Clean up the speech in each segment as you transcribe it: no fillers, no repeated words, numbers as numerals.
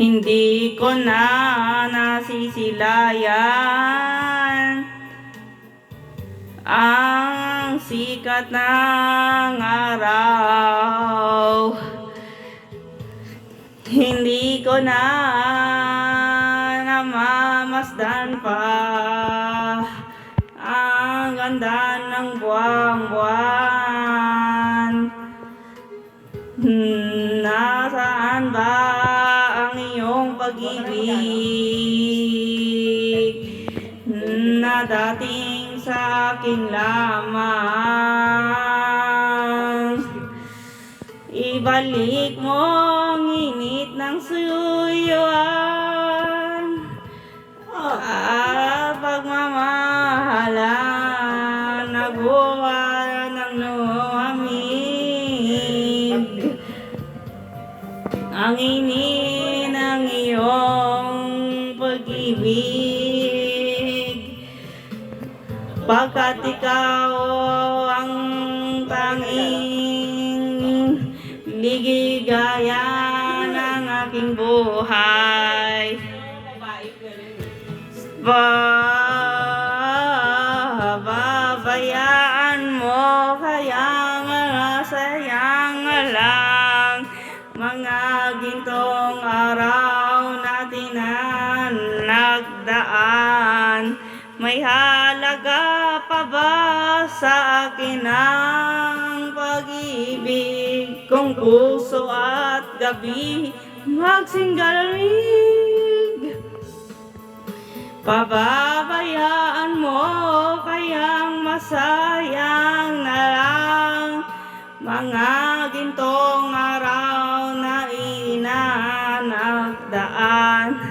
Hindi ko na nasisilayan ang sikat ng araw. Hindi ko na namamasdan pa ang ganda ng buwang-buwan. Nasaan ba ang iyong pag-ibig na dating sa akin lamang? Ibalik mo ang init ng suyuan at pagmamahalan na buwan ng luwamig. Ang init ng iyong pag-ibig, pagkat ikaw ang tanging ligaya ng aking buhay. Babayaan mo kaya nga sayang lang mga gintong araw natin na nagdaan. May halaga pa ba sa akin ang pag-ibig kung puso at gabi magsinggalamig? Pababayaan mo kayang masayang na lang mga gintong araw na inanakdaan.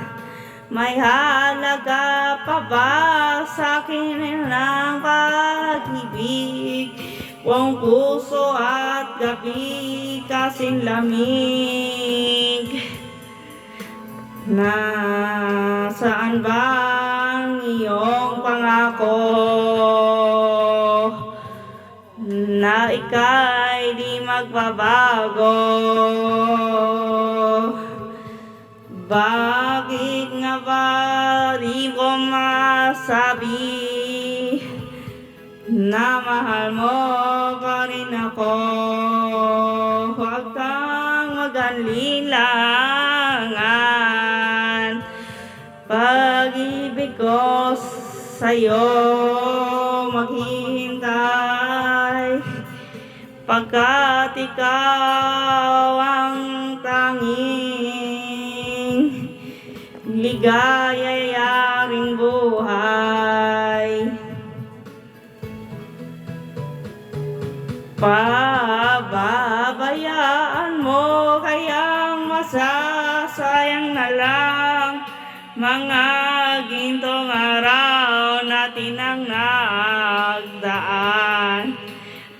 May halaga pa ba sa akin ang pag-ibig kung puso at gabi kasing lamig? Nasaan ba ang iyong pangako na ika'y di magbabago? Bakit nga ba di ko masabi na mahal mo pa rin ako? Huwag kang mag-alinlangan, pag-ibig ko sa'yo maghihintay, pagkat ikaw ang tanging ligayaring buhay. Pababayaan mo kayang masasayang na lang mga gintong araw natin ang nagdaan.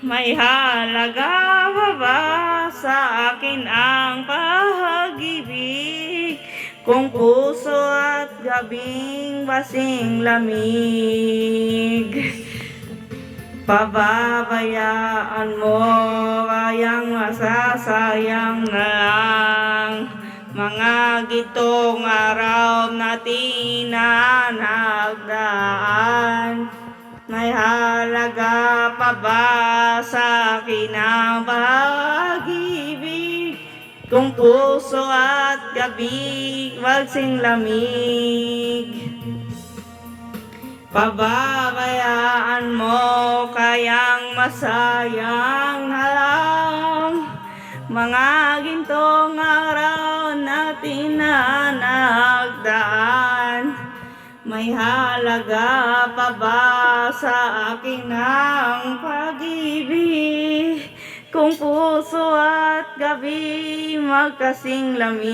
May halaga pa ba sa akin ang pag-ibig kung puso at gabing basing lamig? Pababayaan mo kayang masasayang na lang mga gintong araw natin na nagdaan. May halaga pa ba sa akin ang pag-ibig kung puso at gabi magsing lamig? Pababayaan mo kayang masayang na lang mga gintong araw natin na nagdaan. May halaga pa ba sa akin ang pag-ibig kung puso at gabi magkasing lamig?